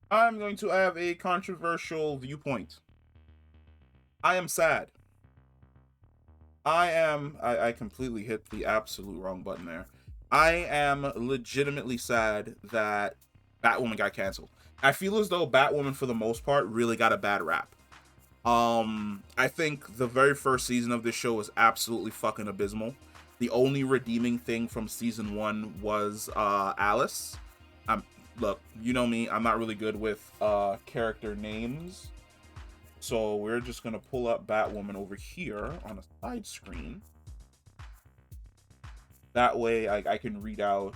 I'm going to have a controversial viewpoint. I am sad. I completely hit the absolute wrong button there. I am legitimately sad that Batwoman got canceled. I feel as though Batwoman, for the most part, really got a bad rap. I think the very first season of this show was absolutely fucking abysmal. The only redeeming thing from season one was Alice. Um, Look, you know me, I'm not really good with character names, so we're just gonna pull up Batwoman over here on a side screen. That way, I can read out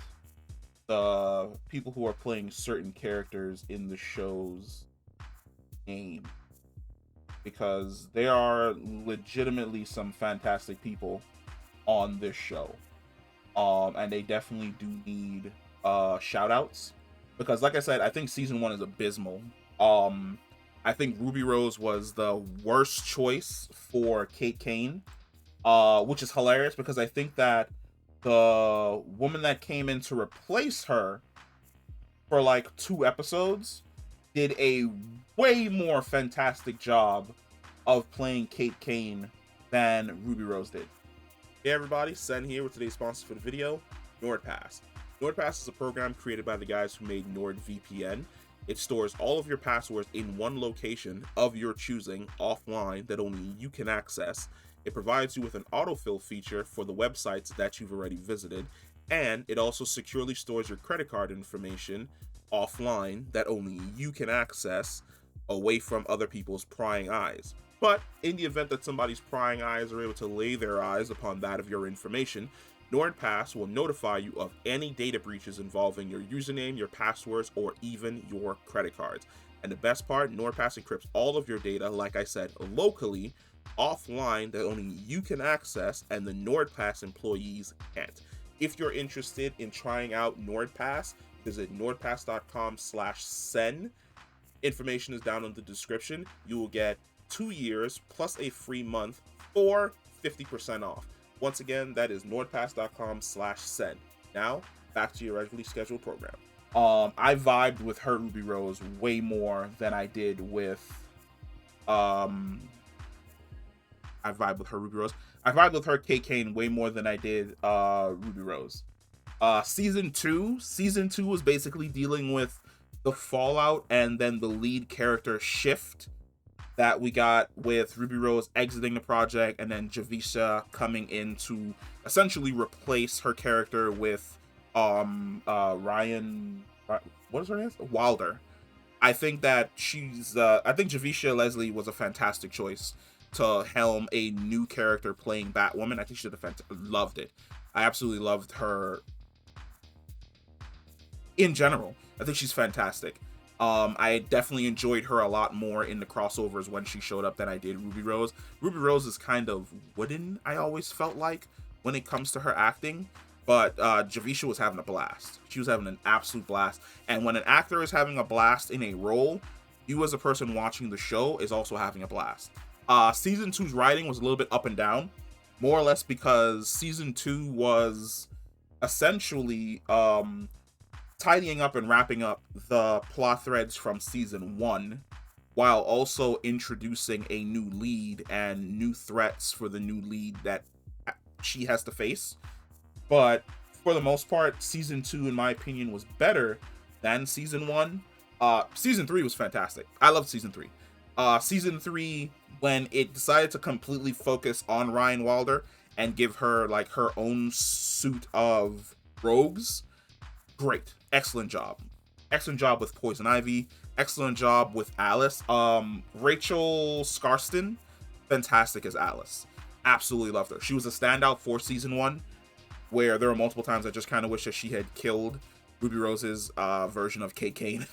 the people who are playing certain characters in the show's name, because there are legitimately some fantastic people on this show. And they definitely do need shout outs, because like I said, I think season one is abysmal. I think Ruby Rose was the worst choice for Kate Kane, which is hilarious because I think that the woman that came in to replace her for like 2 episodes did a way more fantastic job of playing Kate Kane than Ruby Rose did. Hey everybody, Sen here with today's sponsor for the video, NordPass. NordPass is a program created by the guys who made NordVPN. It stores all of your passwords in one location of your choosing offline that only you can access. It provides you with an autofill feature for the websites that you've already visited, and it also securely stores your credit card information offline that only you can access, away from other people's prying eyes. But in the event that somebody's prying eyes are able to lay their eyes upon that of your information, NordPass will notify you of any data breaches involving your username, your passwords, or even your credit cards. And the best part, NordPass encrypts all of your data, like I said, locally, offline, that only you can access and the NordPass employees can't. If you're interested in trying out NordPass, visit nordpass.com/sen. Information is down in the description. You will get 2 years plus a free month for 50% off. Once again, that is nordpass.com/sen. Now, back to your regularly scheduled program. I vibed with her Ruby Rose way more than I did with um I vibed with her Ruby Rose. I vibed with her K Kane way more than I did Ruby Rose. Season two was basically dealing with the fallout and then the lead character shift that we got with Ruby Rose exiting the project and then Javisha coming in to essentially replace her character with Ryan, what is her name? Wilder. I think that I think Javisha Leslie was a fantastic choice to helm a new character playing Batwoman. I think she did loved it. I absolutely loved her in general. I think she's fantastic. I definitely enjoyed her a lot more in the crossovers when she showed up than I did Ruby Rose. Ruby Rose is kind of wooden, I always felt like, when it comes to her acting. But Javisha was having a blast. She was having an absolute blast. And when an actor is having a blast in a role, you as a person watching the show is also having a blast. Season two's writing was a little bit up and down, more or less because season two was essentially tidying up and wrapping up the plot threads from season one, while also introducing a new lead and new threats for the new lead that she has to face. But for the most part, season two, in my opinion, was better than season one. Season three was fantastic. I loved season three. Season three, when it decided to completely focus on Ryan Wilder and give her like her own suit of rogues, great, excellent job with Poison Ivy, excellent job with Alice. Rachel Scarston, fantastic as Alice. Absolutely loved her. She was a standout for season one, where there were multiple times I just kind of wish that she had killed Ruby Rose's version of Kate Kane.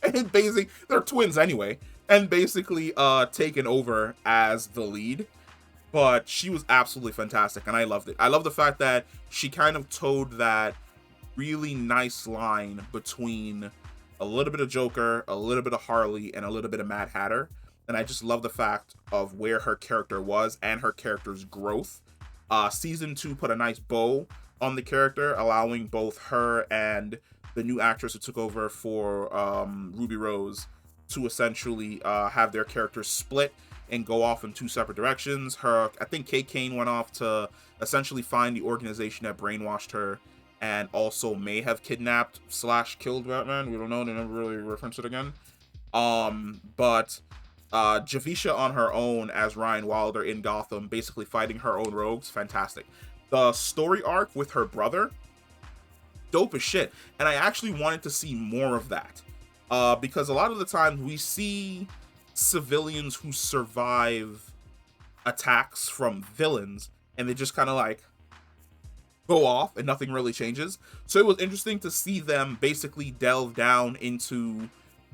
And basically, they're twins anyway, and basically taken over as the lead. But she was absolutely fantastic, and I loved it. I love the fact that she kind of towed that really nice line between a little bit of Joker, a little bit of Harley, and a little bit of Mad Hatter. And I just love the fact of where her character was and her character's growth. Season two put a nice bow on the character, allowing both her and the new actress who took over for Ruby Rose, to essentially have their characters split and go off in two separate directions. I think Kate Kane went off to essentially find the organization that brainwashed her and also may have kidnapped / killed Batman. We don't know. They never really reference it again. But Javisha on her own as Ryan Wilder in Gotham, basically fighting her own rogues, fantastic. The story arc with her brother, dope as shit. And I actually wanted to see more of that. Because a lot of the time we see civilians who survive attacks from villains and they just kind of like go off and nothing really changes. So it was interesting to see them basically delve down into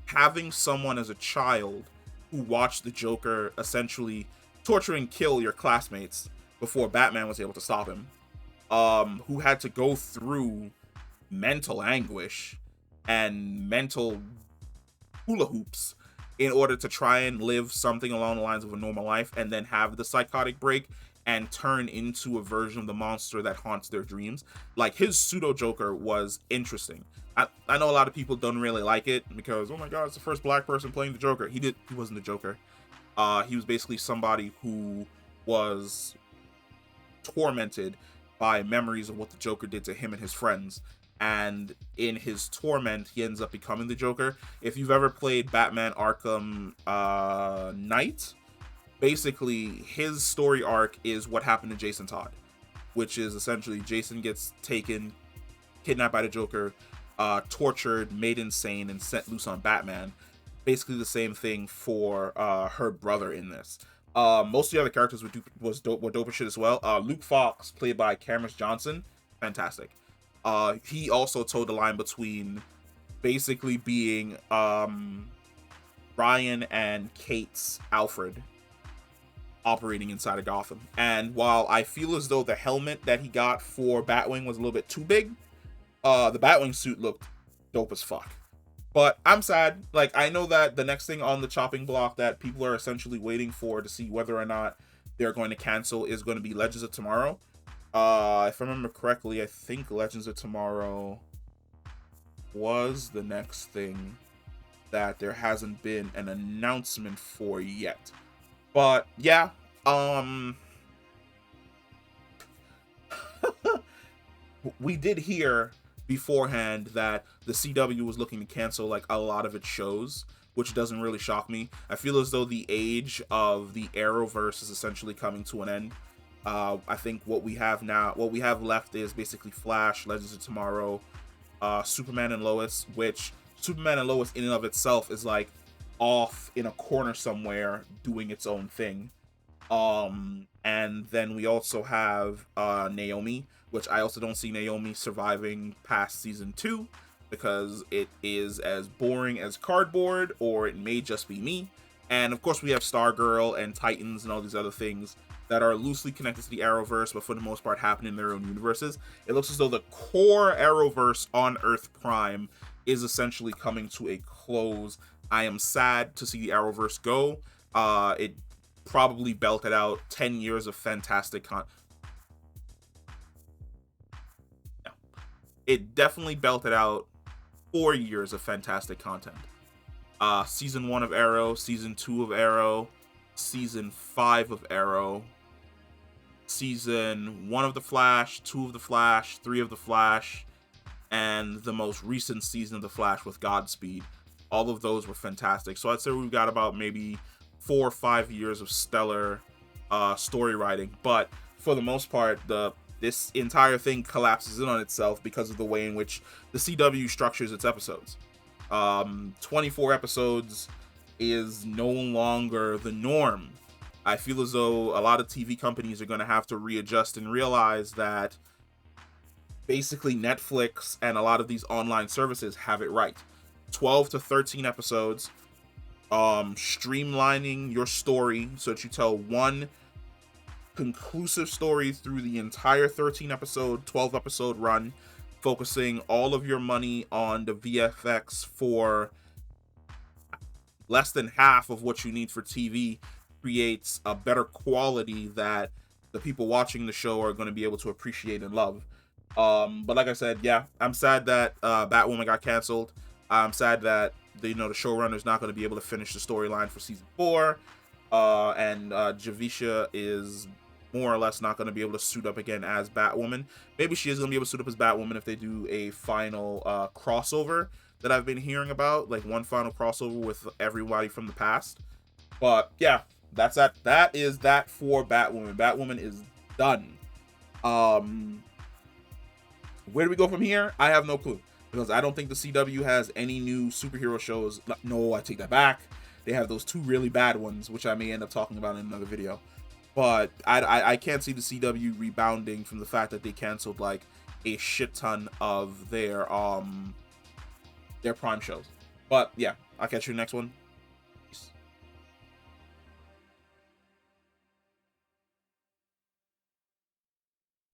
having someone as a child who watched the Joker essentially torture and kill your classmates before Batman was able to stop him, who had to go through mental anguish and mental hula hoops in order to try and live something along the lines of a normal life, and then have the psychotic break and turn into a version of the monster that haunts their dreams. Like, his pseudo Joker was interesting. I know a lot of people don't really like it because, oh my god, it's the first black person playing the Joker. He wasn't the Joker. He was basically somebody who was tormented by memories of what the Joker did to him and his friends. And in his torment, he ends up becoming the Joker. If you've ever played Batman Arkham Knight, basically his story arc is what happened to Jason Todd, which is essentially Jason gets taken, kidnapped by the Joker, tortured, made insane, and set loose on Batman. Basically the same thing for her brother in this. Most of the other characters were dope as shit as well. Luke Fox, played by Cameron Johnson, fantastic. He also toed the line between basically being Ryan and Kate's Alfred operating inside of Gotham. And while I feel as though the helmet that he got for Batwing was a little bit too big, the Batwing suit looked dope as fuck. But I'm sad. Like, I know that the next thing on the chopping block that people are essentially waiting for to see whether or not they're going to cancel is going to be Legends of Tomorrow. If I remember correctly, I think Legends of Tomorrow was the next thing that there hasn't been an announcement for yet. But yeah, we did hear beforehand that the CW was looking to cancel like a lot of its shows, which doesn't really shock me. I feel as though the age of the Arrowverse is essentially coming to an end. I think what we have left is basically Flash, Legends of Tomorrow, Superman and Lois, which Superman and Lois in and of itself is like off in a corner somewhere doing its own thing. And then we also have Naomi, which I also don't see Naomi surviving past season 2 because it is as boring as cardboard, or it may just be me. And of course we have Stargirl and Titans and all these other things that are loosely connected to the Arrowverse, but for the most part happen in their own universes. It looks as though the core Arrowverse on Earth Prime is essentially coming to a close. I am sad to see the Arrowverse go. It probably belted out 10 years of fantastic It definitely belted out 4 years of fantastic content. Season 1 of Arrow, Season 2 of Arrow, Season 5 of Arrow, Season 1 of The Flash, 2 of The Flash, 3 of The Flash, and the most recent season of The Flash with Godspeed. All of those were fantastic. So I'd say we've got about maybe 4 or 5 years of stellar story writing. But for the most part, this entire thing collapses in on itself because of the way in which the CW structures its episodes. 24 episodes is no longer the norm. I feel as though a lot of TV companies are going to have to readjust and realize that basically Netflix and a lot of these online services have it right. 12 to 13 episodes, streamlining your story so that you tell one conclusive story through the entire 12 episode run, focusing all of your money on the VFX for less than half of what you need for TV, creates a better quality that the people watching the show are going to be able to appreciate and love. But like I said, yeah, I'm sad that Batwoman got canceled. I'm sad that the showrunner's not going to be able to finish the storyline for season 4. And Javisha is more or less not going to be able to suit up again as Batwoman. Maybe she is going to be able to suit up as Batwoman if they do a final crossover that I've been hearing about, like one final crossover with everybody from the past. But yeah, that's that. That is that for Batwoman. Batwoman is done. Where do we go from here? I have no clue, because I don't think the CW has any new superhero shows. No, I take that back. They have those 2 really bad ones, which I may end up talking about in another video. But I can't see the CW rebounding from the fact that they canceled like a shit ton of their prime shows. But yeah, I'll catch you in the next one.